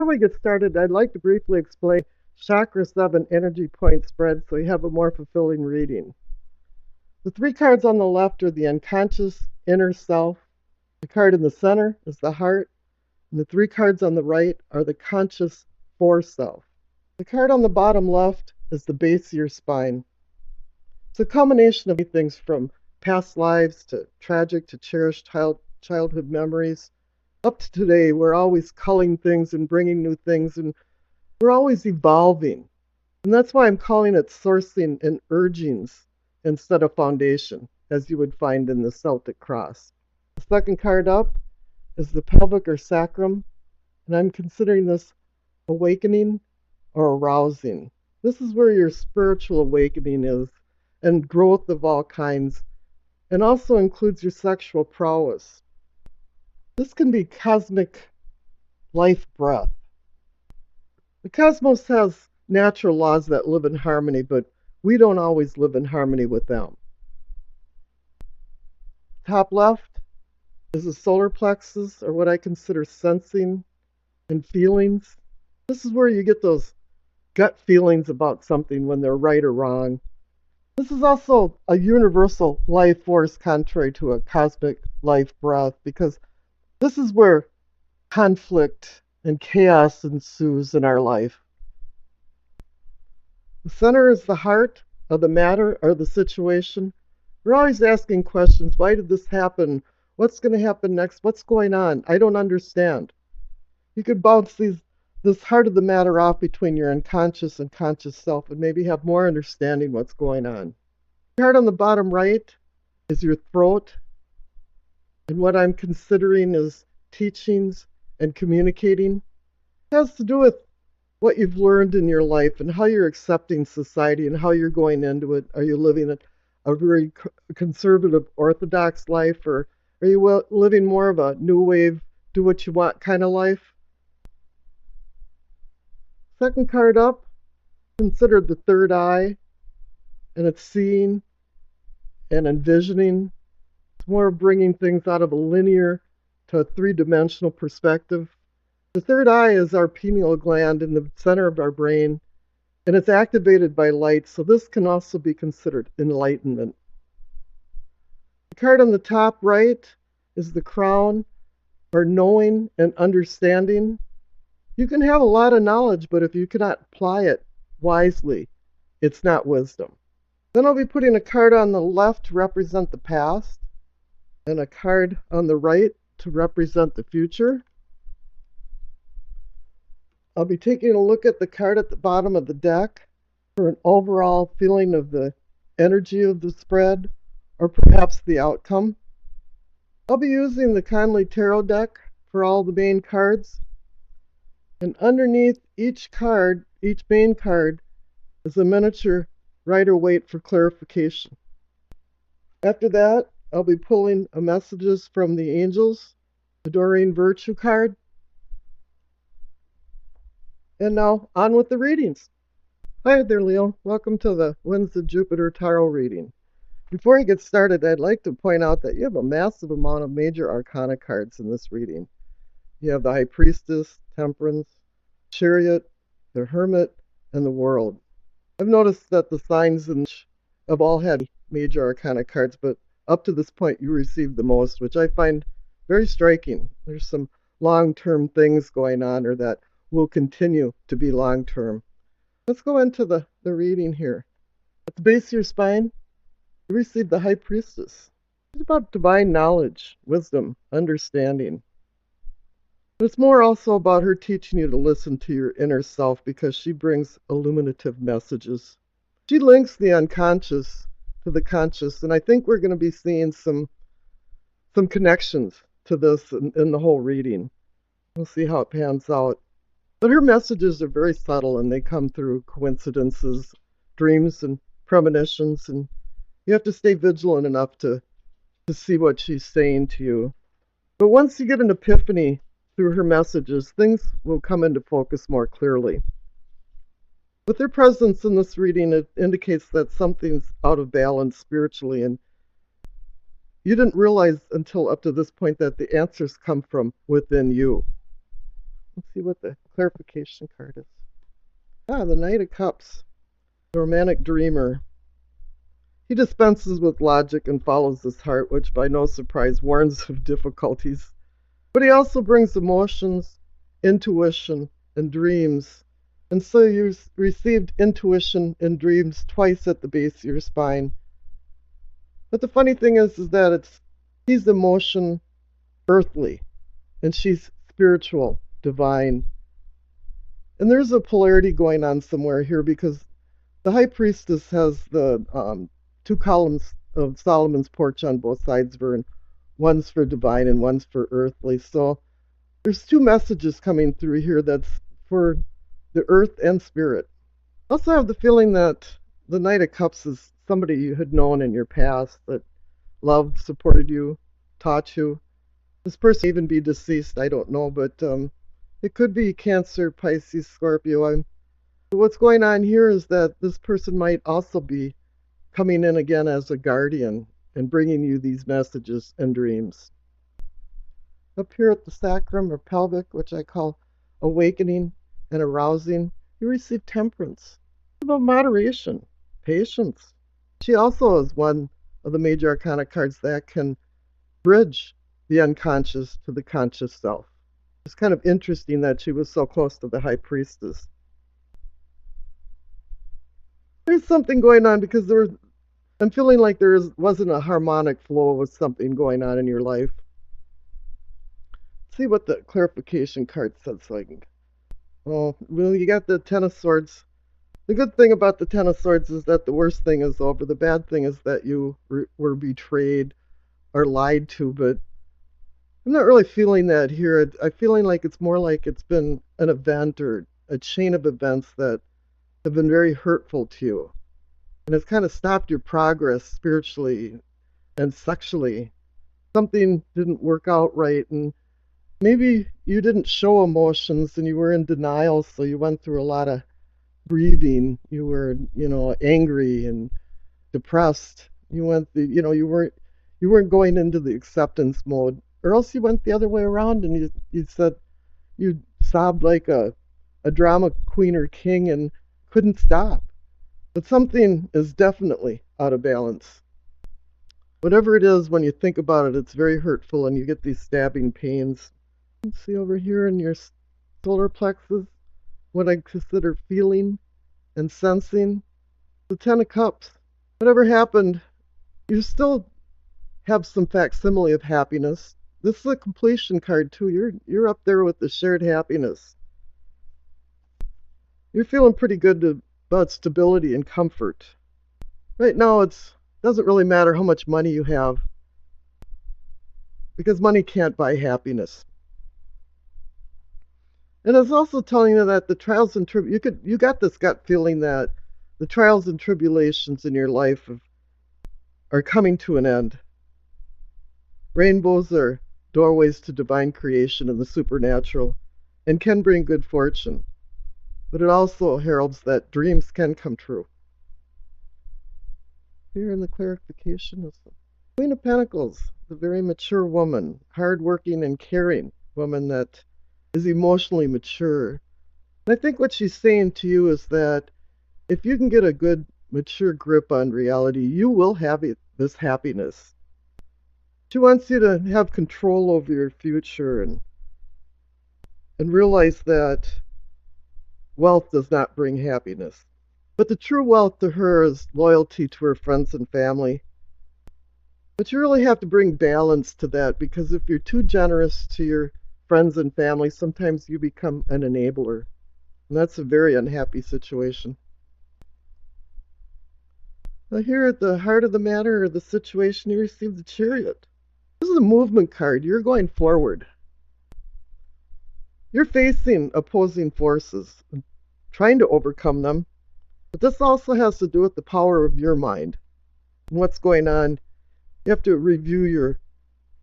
Before we get started, I'd like to briefly explain Chakra 7 energy point spread so you have a more fulfilling reading. The three cards on the left are the unconscious inner self. The card in the center is the heart, and the three cards on the right are the conscious fore self. The card on the bottom left is the base of your spine. It's a combination of things from past lives to tragic to cherished childhood memories. Up to today, we're always culling things and bringing new things, and we're always evolving. And that's why I'm calling it sourcing and urgings instead of foundation, as you would find in the Celtic cross. The second card up is the pelvic or sacrum, and I'm considering this awakening or arousing. This is where your spiritual awakening is, and growth of all kinds, and also includes your sexual prowess. This can be cosmic life breath. The cosmos has natural laws that live in harmony, but we don't always live in harmony with them. Top left is the solar plexus, or what I consider sensing and feelings. This is where you get those gut feelings about something when they're right or wrong. This is also a universal life force contrary to a cosmic life breath, because this is where conflict and chaos ensues in our life. The center is the heart of the matter or the situation. We're always asking questions. Why did this happen? What's going to happen next? What's going on? I don't understand. You could bounce this heart of the matter off between your unconscious and conscious self and maybe have more understanding what's going on. The card on the bottom right is your throat. And what I'm considering is teachings and communicating. It has to do with what you've learned in your life and how you're accepting society and how you're going into it. Are you living a very conservative, orthodox life, or are you living more of a new wave, do what you want kind of life? Second card up, consider the third eye, and it's seeing and envisioning. It's more bringing things out of a linear to a three-dimensional perspective. The third eye is our pineal gland in the center of our brain, and it's activated by light, so this can also be considered enlightenment. The card on the top right is the crown, or knowing and understanding. You can have a lot of knowledge, but if you cannot apply it wisely, it's not wisdom. Then I'll be putting a card on the left to represent the past, and a card on the right to represent the future. I'll be taking a look at the card at the bottom of the deck for an overall feeling of the energy of the spread, or perhaps the outcome. I'll be using the Conley Tarot deck for all the main cards. And underneath each card, each main card, is a miniature Rider-Waite for clarification. After that, I'll be pulling a messages from the angels, the Doreen Virtue card. And now, on with the readings. Hi there, Leo. Welcome to the Wednesday Jupiter Tarot reading. Before you get started, I'd like to point out that you have a massive amount of major arcana cards in this reading. You have the High Priestess, Temperance, Chariot, the Hermit, and the World. I've noticed that the signs have all had major arcana cards, but up to this point you received the most, which I find very striking. There's some long-term things going on, or that will continue to be long-term. Let's go into the reading here. At the base of your spine, you receive the High Priestess. It's about divine knowledge, wisdom, understanding. But it's more also about her teaching you to listen to your inner self, because she brings illuminative messages. She links the unconscious to the conscious, and I think we're going to be seeing some connections to this in the whole reading. We'll see how it pans out. But her messages are very subtle, and they come through coincidences, dreams, and premonitions, and you have to stay vigilant enough to see what she's saying to you. But once you get an epiphany through her messages, things will come into focus more clearly. With her presence in this reading, it indicates that something's out of balance spiritually, and you didn't realize until up to this point that the answers come from within you. Let's see what the clarification card is. The Knight of Cups, the romantic dreamer. He dispenses with logic and follows his heart, which by no surprise warns of difficulties. But he also brings emotions, intuition, and dreams. And so you received intuition and dreams twice at the base of your spine. But the funny thing is that he's emotion, earthly, and she's spiritual, divine. And there's a polarity going on somewhere here because the high priestess has the two columns of Solomon's porch on both sides of her, and one's for divine and one's for earthly. So there's two messages coming through here that's for the earth and spirit. I also have the feeling that the Knight of Cups is somebody you had known in your past that loved, supported you, taught you. This person may even be deceased, I don't know, but it could be Cancer, Pisces, Scorpio. What's going on here is that this person might also be coming in again as a guardian and bringing you these messages and dreams. Up here at the sacrum or pelvic, which I call awakening and arousing, you receive temperance. It's about moderation, patience. She also is one of the major arcana cards that can bridge the unconscious to the conscious self. It's kind of interesting that she was so close to the high priestess. There's something going on because I'm feeling like there wasn't a harmonic flow with something going on in your life. Let's see what the clarification card says. Well, you got the Ten of Swords. The good thing about the Ten of Swords is that the worst thing is over. The bad thing is that you were betrayed or lied to, but I'm not really feeling that here. I'm feeling like it's more like it's been an event or a chain of events that have been very hurtful to you. And it's kind of stopped your progress spiritually and sexually. Something didn't work out right, and maybe you didn't show emotions and you were in denial, so you went through a lot of grieving. You were, angry and depressed. You weren't going into the acceptance mode, or else you went the other way around and you said you sobbed like a drama queen or king and couldn't stop. But something is definitely out of balance. Whatever it is, when you think about it, it's very hurtful and you get these stabbing pains. You see over here in your solar plexus what I consider feeling and sensing. The Ten of Cups. Whatever happened, you still have some facsimile of happiness. This is a completion card too. You're up there with the shared happiness. You're feeling pretty good about stability and comfort. Right now, it doesn't really matter how much money you have, because money can't buy happiness. And it's also telling you that the trials and you got this gut feeling that the trials and tribulations in your life are coming to an end. Rainbows are doorways to divine creation and the supernatural, and can bring good fortune. But it also heralds that dreams can come true. Here in the clarification is the Queen of Pentacles, the very mature woman, hardworking and caring woman that is emotionally mature. And I think what she's saying to you is that if you can get a good, mature grip on reality, you will have this happiness. She wants you to have control over your future and realize that wealth does not bring happiness. But the true wealth to her is loyalty to her friends and family. But you really have to bring balance to that, because if you're too generous to your friends and family, sometimes you become an enabler. And that's a very unhappy situation. Now here at the heart of the matter or the situation, you receive the Chariot. This is a movement card. You're going forward. You're facing opposing forces, trying to overcome them. But this also has to do with the power of your mind and what's going on. You have to review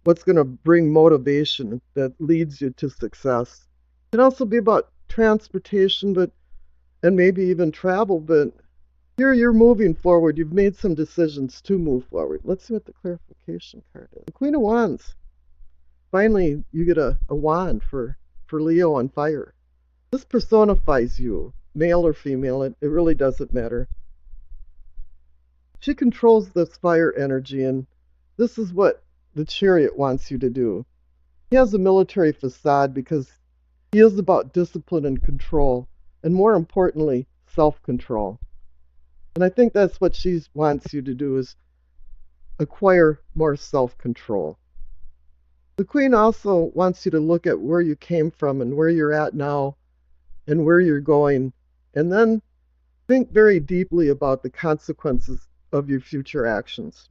what's going to bring motivation that leads you to success. It can also be about transportation, and maybe even travel. But here you're moving forward. You've made some decisions to move forward. Let's see what the clarification card is. The Queen of Wands. Finally, you get a wand for Leo on fire. This personifies you, male or female, it really doesn't matter. She controls this fire energy, and this is what the chariot wants you to do. He has a military facade because he is about discipline and control, and more importantly, self-control. And I think that's what she wants you to do is acquire more self-control. The Queen also wants you to look at where you came from and where you're at now and where you're going, and then think very deeply about the consequences of your future actions.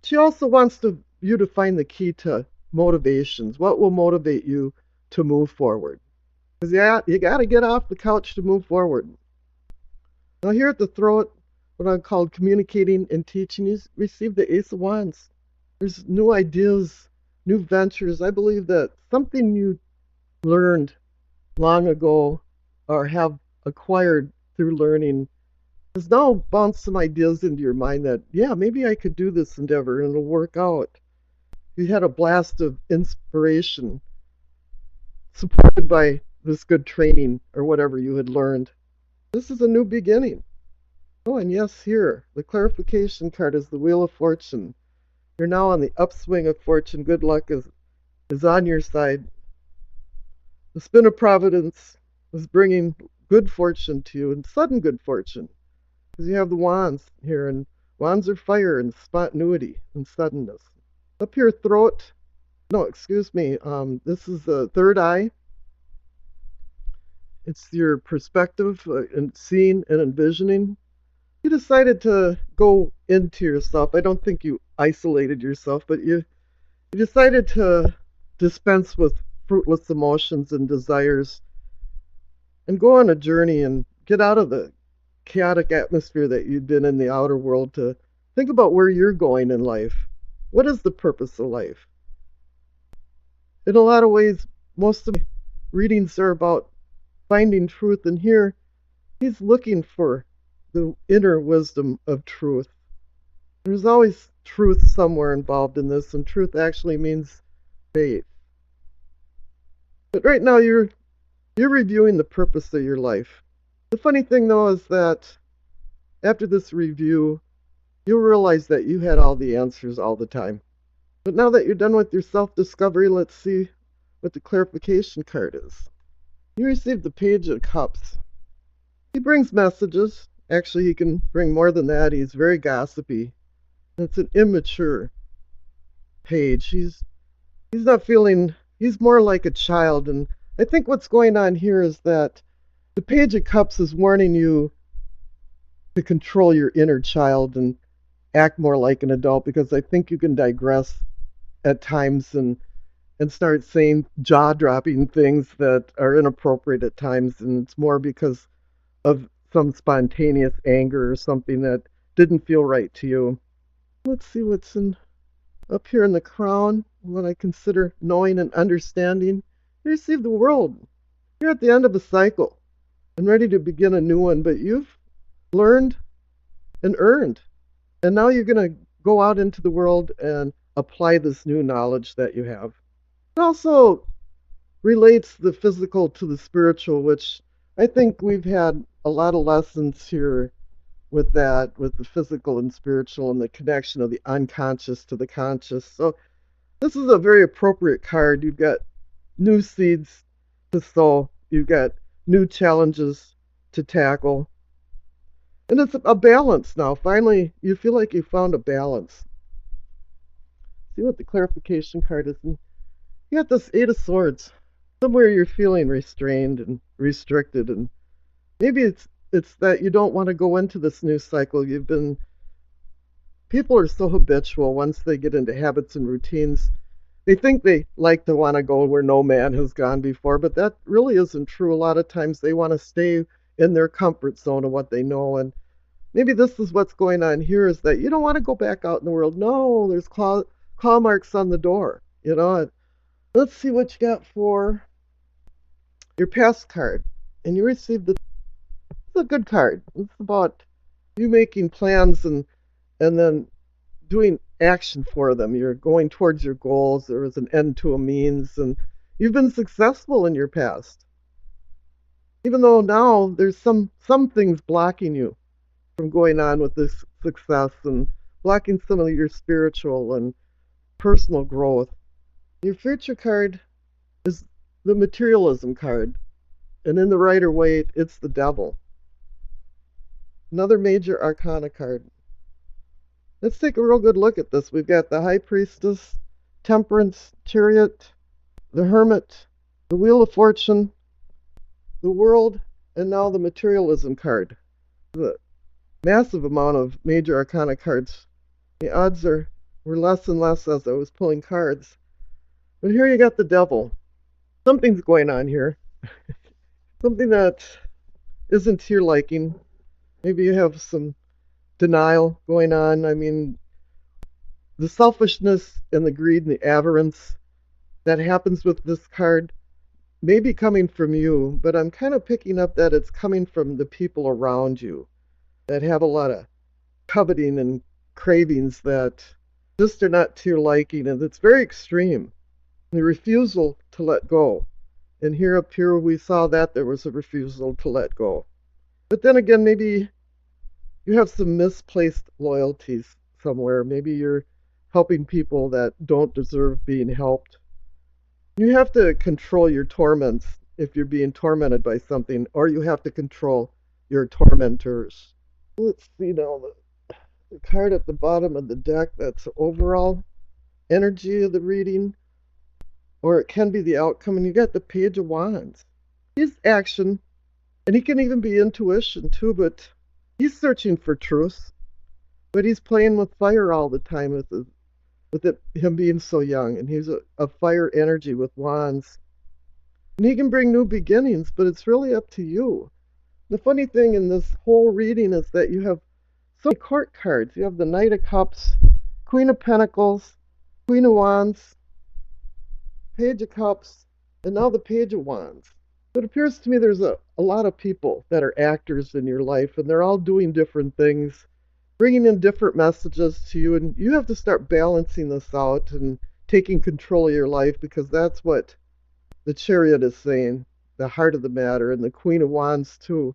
She also wants you to find the key to motivations. What will motivate you to move forward? Because you got to get off the couch to move forward. Now, here at the throat, what I call communicating and teaching, you receive the Ace of Wands. There's new ideas, new ventures. I believe that something you learned long ago or have acquired through learning has now bounced some ideas into your mind that, yeah, maybe I could do this endeavor and it'll work out. You had a blast of inspiration supported by this good training or whatever you had learned. This is a new beginning. Oh, and yes, here, the clarification card is the Wheel of Fortune. You're now on the upswing of fortune. Good luck is on your side. The spin of providence is bringing good fortune to you and sudden good fortune. Because you have the wands here, and wands are fire and spontaneity and suddenness. Up your throat, no, excuse me, this is the third eye. It's your perspective and seeing and envisioning. You decided to go into yourself. I don't think you isolated yourself, but you decided to dispense with fruitless emotions and desires and go on a journey and get out of the chaotic atmosphere that you've been in the outer world to think about where you're going in life. What is the purpose of life? In a lot of ways, most of my readings are about finding truth, and here he's looking for the inner wisdom of truth. There's always truth somewhere involved in this, and truth actually means faith. But right now you're reviewing the purpose of your life. The funny thing though is that after this review, you'll realize that you had all the answers all the time. But now that you're done with your self-discovery, let's see what the clarification card is. You received the Page of Cups. He brings messages. Actually, he can bring more than that. He's very gossipy. It's an immature page. He's not feeling, he's more like a child. And I think what's going on here is that the Page of Cups is warning you to control your inner child and act more like an adult, because I think you can digress at times and start saying jaw-dropping things that are inappropriate at times, and it's more because of some spontaneous anger or something that didn't feel right to you. Let's see what's up here in the crown, what I consider knowing and understanding. You receive the World. You're at the end of a cycle and ready to begin a new one, but you've learned and earned. And now you're going to go out into the world and apply this new knowledge that you have. It also relates the physical to the spiritual, which I think we've had a lot of lessons here with that, with the physical and spiritual and the connection of the unconscious to the conscious. So this is a very appropriate card. You've got new seeds to sow. You've got new challenges to tackle. And it's a balance now. Finally, you feel like you found a balance. See what the clarification card is. And you got this Eight of Swords. Somewhere you're feeling restrained and restricted, and maybe it's that you don't want to go into this new cycle. People are so habitual once they get into habits and routines. They think they like to want to go where no man has gone before, but that really isn't true. A lot of times they want to stay in their comfort zone of what they know, and maybe this is what's going on here, is that you don't want to go back out in the world. No, there's claw marks on the door. Let's see what you got for your past card. And you received it's a good card. It's about you making plans and then doing action for them. You're going towards your goals. There is an end to a means, and you've been successful in your past. Even though now there's some things blocking you from going on with this success and blocking some of your spiritual and personal growth. Your future card is the materialism card, and in the Rider Waite, it's the devil. Another major arcana card. Let's take a real good look at this. We've got the High Priestess, Temperance, Chariot, the Hermit, the Wheel of Fortune, the World, and now the Materialism card. The massive amount of major arcana cards. The odds were less and less as I was pulling cards. But here you got the devil. Something's going on here. Something that isn't to your liking. Maybe you have some denial going on. I mean, the selfishness and the greed and the avarice that happens with this card may be coming from you, but I'm kind of picking up that it's coming from the people around you that have a lot of coveting and cravings that just are not to your liking, and it's very extreme. The refusal to let go. And here up here we saw that there was a refusal to let go. But then again, maybe you have some misplaced loyalties somewhere. Maybe you're helping people that don't deserve being helped. You have to control your torments if you're being tormented by something, or you have to control your tormentors. Let's see now the card at the bottom of the deck, that's the overall energy of the reading, or it can be the outcome. And you got the Page of Wands. He's action, and he can even be intuition too, but he's searching for truth. But he's playing with fire all the time him being so young, and he's a fire energy with wands. And he can bring new beginnings, but it's really up to you. The funny thing in this whole reading is that you have so many court cards. You have the Knight of Cups, Queen of Pentacles, Queen of Wands, Page of Cups, and now the Page of Wands. It appears to me there's a lot of people that are actors in your life, and they're all doing different things, bringing in different messages to you, and you have to start balancing this out and taking control of your life, because that's what the Chariot is saying, the heart of the matter. And the Queen of Wands too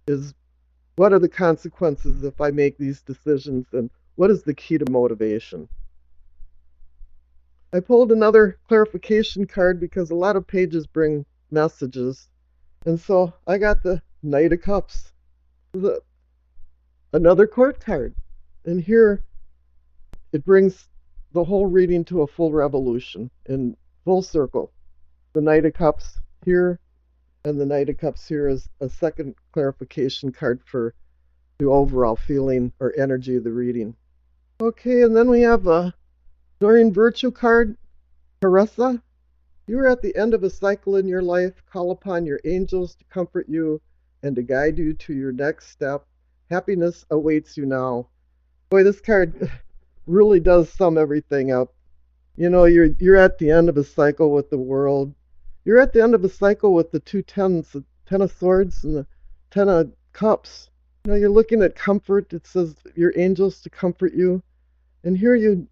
is, what are the consequences if I make these decisions, and what is the key to motivation? I pulled another clarification card because a lot of pages bring messages, and so I got the Knight of Cups, another court card. And here it brings the whole reading to a full revolution in full circle. The Knight of Cups here and the Knight of Cups here is a second clarification card for the overall feeling or energy of the reading. Okay, and then we have a Doreen Virtue card. Caressa, you are at the end of a cycle in your life. Call upon your angels to comfort you and to guide you to your next step. Happiness awaits you now. Boy, this card really does sum everything up. You know, you're at the end of a cycle with the world. You're at the end of a cycle with the two tens, the Ten of Swords and the Ten of Cups. You know, you're looking at comfort. It says your angels to comfort you. And here you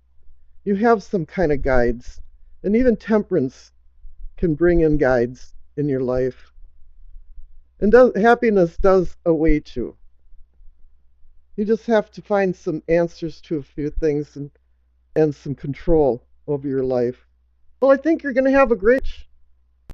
have some kind of guides. And even temperance can bring in guides in your life. And happiness does await you. You just have to find some answers to a few things and some control over your life. Well, I think you're going to have a great